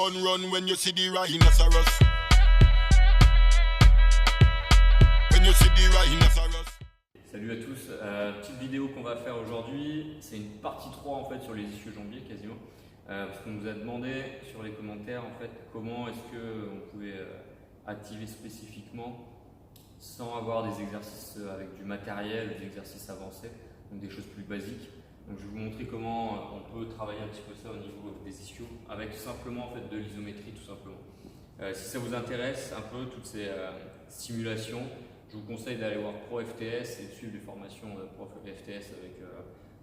Turn run when you see the rhinoceros. When you see the rhinoceros. Salut à tous, petite vidéo qu'on va faire aujourd'hui, c'est une partie 3 en fait sur les ischio-jambiers quasiment, parce qu'on nous a demandé sur les commentaires en fait comment est-ce qu'on pouvait activer spécifiquement sans avoir des exercices avec du matériel, des exercices avancés, donc des choses plus basiques. Donc je vais vous montrer comment on peut travailler un petit peu ça au niveau des ischios avec simplement en fait de l'isométrie tout simplement. Si ça vous intéresse un peu toutes ces simulations, je vous conseille d'aller voir Pro FTS et de suivre les formations Pro FTS avec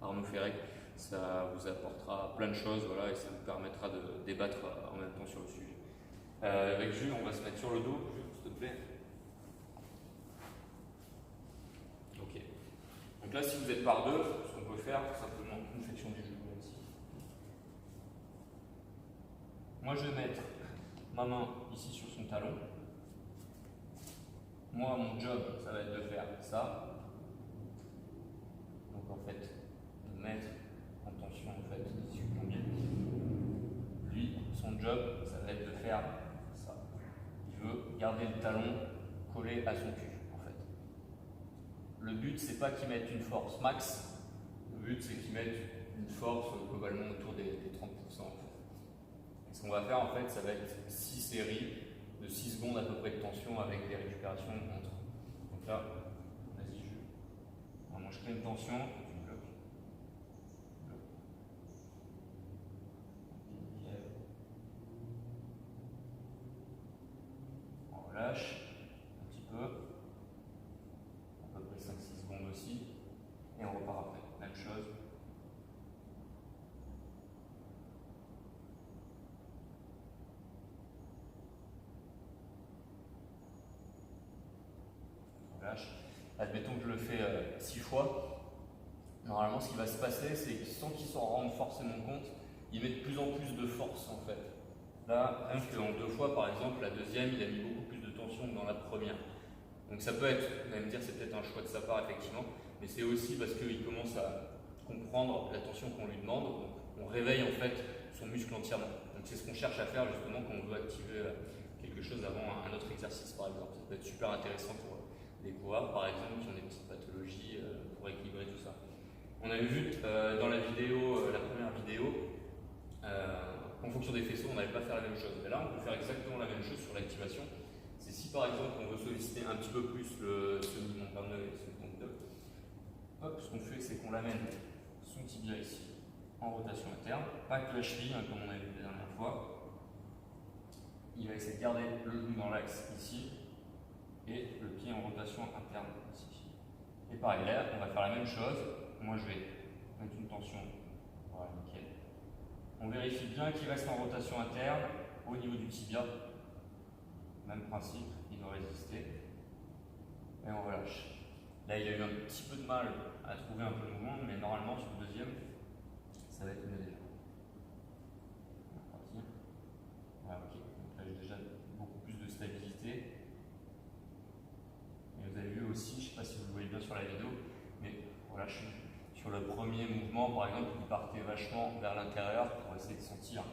Arnaud Ferrec. Ça vous apportera plein de choses, voilà, et ça vous permettra de débattre en même temps sur le sujet. Avec Jules, on va se mettre sur le dos, Jules, s'il te plaît. Ok. Donc là, si vous êtes par deux, ce qu'on peut faire, tout simplement une flexion du genou ici. Moi, je vais mettre ma main ici sur son talon. Moi, mon job, ça va être de faire ça. Donc en fait, de mettre en tension en fait ici le jambier. Lui, son job, ça va être de faire ça. Il veut garder le talon collé à son cul en fait. Le but, c'est pas qu'il mette une force max. Le but, c'est qu'il mette une force globalement autour des 30% en fait. Et ce qu'on va faire en fait, ça va être 6 séries de 6 secondes à peu près de tension avec des récupérations entre. Donc là, vas-y, moi je crée une tension, tu bloques. On relâche un petit peu, à peu près 5-6 secondes aussi, et on repart après. Même chose. Admettons que je le fais 6 fois. Normalement, ce qui va se passer, c'est que sans qu'ils s'en rendent forcément compte, il met de plus en plus de force en fait. Là, rien qu'en 2 fois, par exemple, la deuxième, il a mis beaucoup plus de tension que dans la première. Donc ça peut être, vous allez me dire, c'est peut-être un choix de sa part, effectivement, mais c'est aussi parce qu'il commence à comprendre la tension qu'on lui demande. Donc on réveille en fait son muscle entièrement. Donc c'est ce qu'on cherche à faire justement quand on veut activer quelque chose avant un autre exercice, par exemple. Ça peut être super intéressant pour des coureurs par exemple qui ont des petites pathologies pour équilibrer tout ça. On avait vu dans la vidéo, la première vidéo, en fonction des faisceaux, on n'allait pas faire la même chose. Mais là, on peut faire exactement la même chose sur l'activation. C'est si par exemple on veut solliciter un petit peu plus le semi-membrane et le semi-conducteur, hop, ce qu'on fait, c'est qu'on l'amène son tibia ici en rotation interne, pas que la cheville, hein, comme on a vu la dernière fois. Il va essayer de garder le genou dans l'axe ici et le pied en rotation interne ici. Et pareil, là, on va faire la même chose. Moi, je vais mettre une tension. Voilà, nickel. On vérifie bien qu'il reste en rotation interne au niveau du tibia. Même principe, il doit résister. Et on relâche. Là, il a eu un petit peu de mal à trouver un peu de mouvement, mais normalement, sur le deuxième, ça va être mieux déjà. On est parti. Voilà, ok. Donc là, j'ai déjà beaucoup plus de stabilité. Et vous avez vu aussi, je ne sais pas si vous le voyez bien sur la vidéo, mais voilà, sur le premier mouvement, par exemple, il partait vachement vers l'intérieur pour essayer de sentir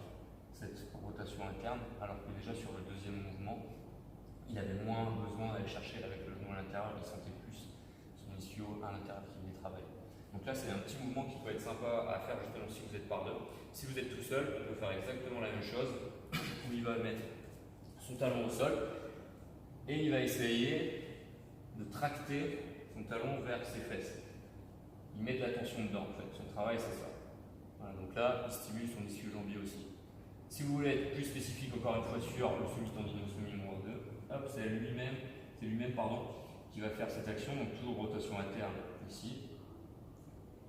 cette rotation interne, alors que déjà sur le deuxième mouvement, il avait moins besoin d'aller chercher avec le genou à l'intérieur, il sentait plus son ischio à l'intérieur qui venait travailler. Donc là, c'est un petit mouvement qui peut être sympa à faire justement si vous êtes par deux. Si vous êtes tout seul, on peut faire exactement la même chose, où il va mettre son talon au sol, et il va essayer de tracter son talon vers ses fesses. Il met de la tension dedans en fait, son travail c'est ça. Voilà, donc là, il stimule son ischio-jambier aussi. Si vous voulez être plus spécifique encore une fois sur le semi-tendinocomie 2, hop, c'est lui-même qui va faire cette action, donc toujours rotation interne ici.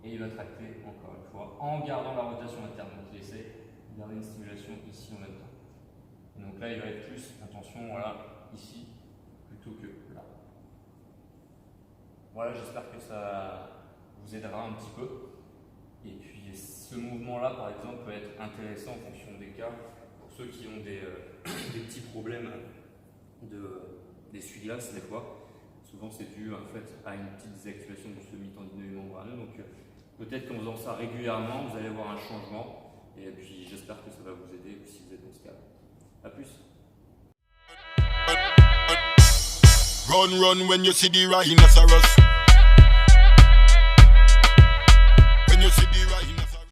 Et il va tracter encore une fois en gardant la rotation interne. Donc il essaie de garder une stimulation ici en même temps. Et donc là, il va être plus en tension, voilà, ici, plutôt que là. Voilà, j'espère que ça vous aidera un petit peu. Et puis ce mouvement-là, par exemple, peut être intéressant en fonction des cas pour ceux qui ont des petits problèmes d'essuie-glace des fois. Souvent, c'est dû en fait à une petite désactivation du semi-tendineux membraneux. Donc peut-être qu'en faisant ça régulièrement, vous allez voir un changement. Et puis j'espère que ça va vous aider si vous êtes dans ce cas. A plus. Run, run when you see the rhinoceros.